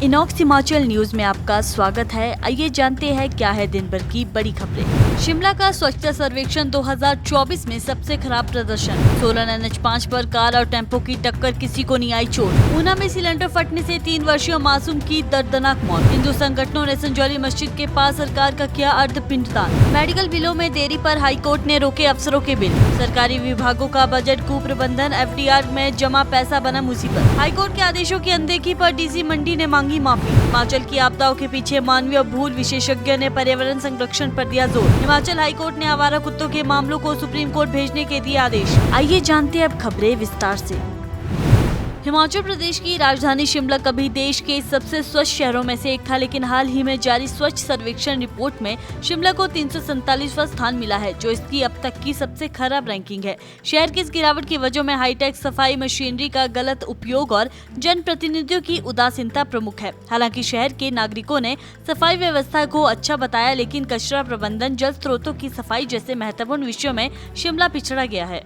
Inox Himachal news में आपका स्वागत है। आइए जानते हैं क्या है दिन भर की बड़ी खबरें। शिमला का स्वच्छता सर्वेक्षण 2024 में सबसे खराब प्रदर्शन। सोलन NH5 पर कार और टेम्पो की टक्कर, किसी को नहीं आई चोट। ऊना में सिलेंडर फटने से 3 वर्षीय मासूम की दर्दनाक मौत। हिंदू संगठनों ने संजौली मस्जिद के पास सरकार का किया अर्धपिंडदान। मेडिकल बिलों में देरी पर हाईकोर्ट ने रोके अफसरों के बिल। सरकारी विभागों का बजट कुप्रबंधन, FDR में जमा पैसा बना मुसीबत। हाईकोर्ट के आदेशों की अनदेखी पर DC मंडी ने मांगी माफी। हिमाचल की आपदाओं के पीछे मानवीय भूल, विशेषज्ञ ने पर्यावरण संरक्षण पर दिया जोर। हिमाचल हाईकोर्ट ने आवारा कुत्तों के मामलों को सुप्रीम कोर्ट भेजने के दिए आदेश। आइए जानते हैं अब खबरें विस्तार से। हिमाचल प्रदेश की राजधानी शिमला कभी देश के सबसे स्वच्छ शहरों में से एक था, लेकिन हाल ही में जारी स्वच्छ सर्वेक्षण रिपोर्ट में शिमला को 347वां स्थान मिला है, जो इसकी अब तक की सबसे खराब रैंकिंग है। शहर की इस गिरावट की वजह में हाईटेक सफाई मशीनरी का गलत उपयोग और जनप्रतिनिधियों की उदासीनता प्रमुख है। हालांकि शहर के नागरिकों ने सफाई व्यवस्था को अच्छा बताया, लेकिन कचरा प्रबंधन, जल स्रोतों की सफाई जैसे महत्वपूर्ण विषयों में शिमला पिछड़ा गया है।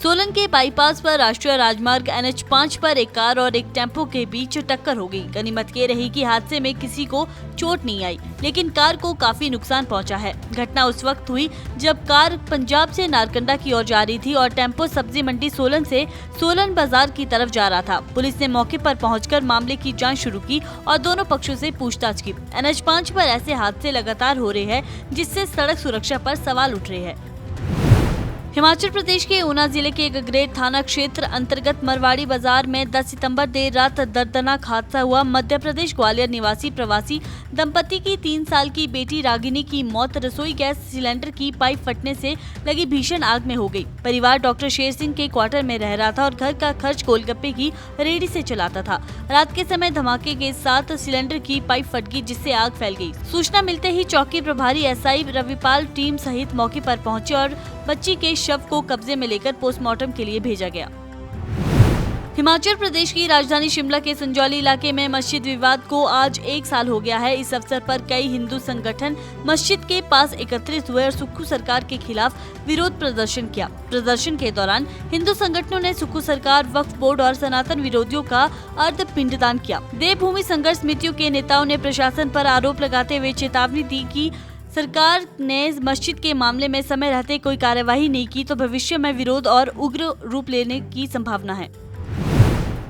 सोलन के बाईपास पर राष्ट्रीय राजमार्ग NH5 पर एक कार और एक टेम्पो के बीच टक्कर हो गई। गनीमत ये रही कि हादसे में किसी को चोट नहीं आई, लेकिन कार को काफी नुकसान पहुंचा है। घटना उस वक्त हुई जब कार पंजाब से नारकंडा की ओर जा रही थी और टेम्पो सब्जी मंडी सोलन से सोलन बाजार की तरफ जा रहा था। पुलिस ने मौके पर पहुंचकर मामले की जाँच शुरू की और दोनों पक्षों से पूछताछ की। NH5 पर ऐसे हादसे लगातार हो रहे हैं, जिससे सड़क सुरक्षा पर सवाल उठ रहे हैं। हिमाचल प्रदेश के ऊना जिले के गगरेट थाना क्षेत्र अंतर्गत मरवाड़ी बाजार में 10 सितंबर देर रात दर्दनाक हादसा हुआ। मध्य प्रदेश ग्वालियर निवासी प्रवासी दंपति की 3 साल की बेटी रागिनी की मौत रसोई गैस सिलेंडर की पाइप फटने से लगी भीषण आग में हो गई। परिवार डॉक्टर शेर सिंह के क्वार्टर में रह रहा था और घर का खर्च गोलगप्पे की रेहड़ी से चलाता था। रात के समय धमाके के साथ सिलेंडर की पाइप फट गई, जिससे आग फैल गई। सूचना मिलते ही चौकी प्रभारी SI रविपाल टीम सहित मौके पर पहुंचे और बच्ची के शव को कब्जे में लेकर पोस्टमार्टम के लिए भेजा गया। हिमाचल प्रदेश की राजधानी शिमला के संजौली इलाके में मस्जिद विवाद को आज 1 साल हो गया है। इस अवसर पर कई हिंदू संगठन मस्जिद के पास एकत्रित हुए और सुक्खू सरकार के खिलाफ विरोध प्रदर्शन किया। प्रदर्शन के दौरान हिंदू संगठनों ने सुक्खू सरकार, वक्फ बोर्ड और सनातन विरोधियों का अर्धपिंडदान किया। देवभूमि संघर्ष समितियों के नेताओं ने प्रशासन पर आरोप लगाते हुए चेतावनी दी कि सरकार ने मस्जिद के मामले में समय रहते कोई कार्यवाही नहीं की तो भविष्य में विरोध और उग्र रूप लेने की संभावना है।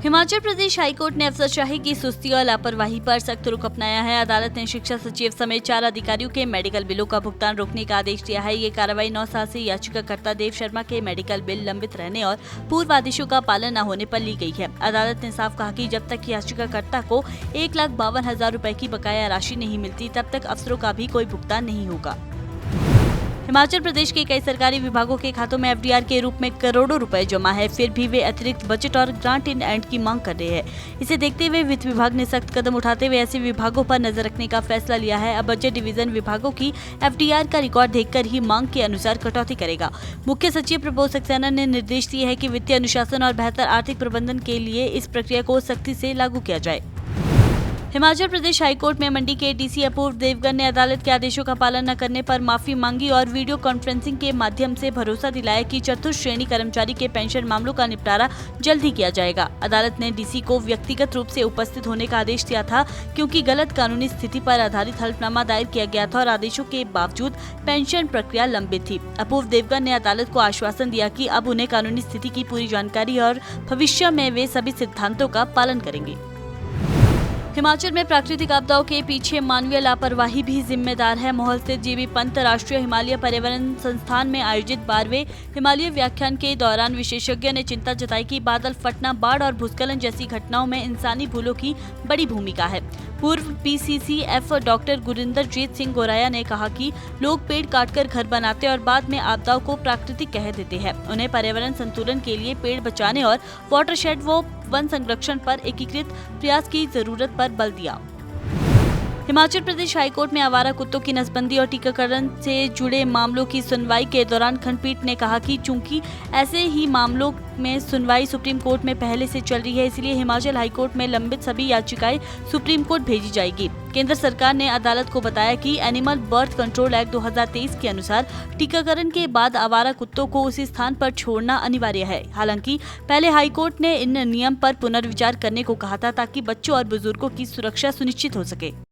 हिमाचल प्रदेश हाईकोर्ट ने अफसरशाही की सुस्ती और लापरवाही पर सख्त रुख अपनाया है। अदालत ने शिक्षा सचिव समेत 4 अधिकारियों के मेडिकल बिलों का भुगतान रोकने का आदेश दिया है। ये कार्रवाई 9 साल से याचिकाकर्ता देव शर्मा के मेडिकल बिल लंबित रहने और पूर्व आदेशों का पालन न होने पर ली गई है। अदालत ने साफ कहा कि जब तक याचिकाकर्ता को 1,52,000 रुपए की बकाया राशि नहीं मिलती, तब तक अफसरों का भी कोई भुगतान नहीं होगा। हिमाचल प्रदेश के कई सरकारी विभागों के खातों में FDR के रूप में करोड़ों रुपए जमा है, फिर भी वे अतिरिक्त बजट और ग्रांट इन एंड की मांग कर रहे हैं। इसे देखते हुए वित्त विभाग ने सख्त कदम उठाते हुए ऐसे विभागों पर नजर रखने का फैसला लिया है। अब बजट डिवीजन विभागों की FDR का रिकॉर्ड देखकर ही मांग के अनुसार कटौती करेगा। मुख्य सचिव प्रबोध सक्सेना ने निर्देश दिए हैं कि वित्तीय अनुशासन और बेहतर आर्थिक प्रबंधन के लिए इस प्रक्रिया को सख्ती से लागू किया जाए। हिमाचल प्रदेश हाईकोर्ट में मंडी के DC अपूर्व देवगन ने अदालत के आदेशों का पालन न करने पर माफी मांगी और वीडियो कॉन्फ्रेंसिंग के माध्यम से भरोसा दिलाया कि चतुर्थ श्रेणी कर्मचारी के पेंशन मामलों का निपटारा जल्द ही किया जाएगा। अदालत ने DC को व्यक्तिगत रूप से उपस्थित होने का आदेश दिया था, क्योंकि गलत कानूनी स्थिति पर आधारित हल्फनामा दायर किया गया था और आदेशों के बावजूद पेंशन प्रक्रिया लंबित थी। अपूर्व देवगन ने अदालत को आश्वासन दिया कि अब उन्हें कानूनी स्थिति की पूरी जानकारी और भविष्य में वे सभी सिद्धांतों का पालन करेंगे। हिमाचल में प्राकृतिक आपदाओं के पीछे मानवीय लापरवाही भी जिम्मेदार है। मोहल स्थित जीबी पंत राष्ट्रीय हिमालय पर्यावरण संस्थान में आयोजित 12वें हिमालय व्याख्यान के दौरान विशेषज्ञ ने चिंता जताई कि बादल फटना, बाढ़ और भूस्खलन जैसी घटनाओं में इंसानी भूलों की बड़ी भूमिका है। पूर्व PCCF डॉक्टर गुरिंदरजीत सिंह गोराया ने कहा कि लोग पेड़ काटकर घर बनाते और बाद में आपदाओं को प्राकृतिक कह देते हैं। उन्हें पर्यावरण संतुलन के लिए पेड़ बचाने और वाटरशेड व वन संरक्षण पर एकीकृत प्रयास की जरूरत पर बल दिया। हिमाचल प्रदेश हाईकोर्ट में आवारा कुत्तों की नसबंदी और टीकाकरण से जुड़े मामलों की सुनवाई के दौरान खंडपीठ ने कहा कि चूंकि ऐसे ही मामलों में सुनवाई सुप्रीम कोर्ट में पहले से चल रही है, इसलिए हिमाचल हाईकोर्ट में लंबित सभी याचिकाएं सुप्रीम कोर्ट भेजी जाएगी। केंद्र सरकार ने अदालत को बताया कि एनिमल बर्थ कंट्रोल एक्ट 2023 के अनुसार टीकाकरण के बाद आवारा कुत्तों को उसी स्थान पर छोड़ना अनिवार्य है। हालांकि पहले हाईकोर्ट ने इन नियम पर पुनर्विचार करने को कहा था ताकि बच्चों और बुजुर्गों की सुरक्षा सुनिश्चित हो सके।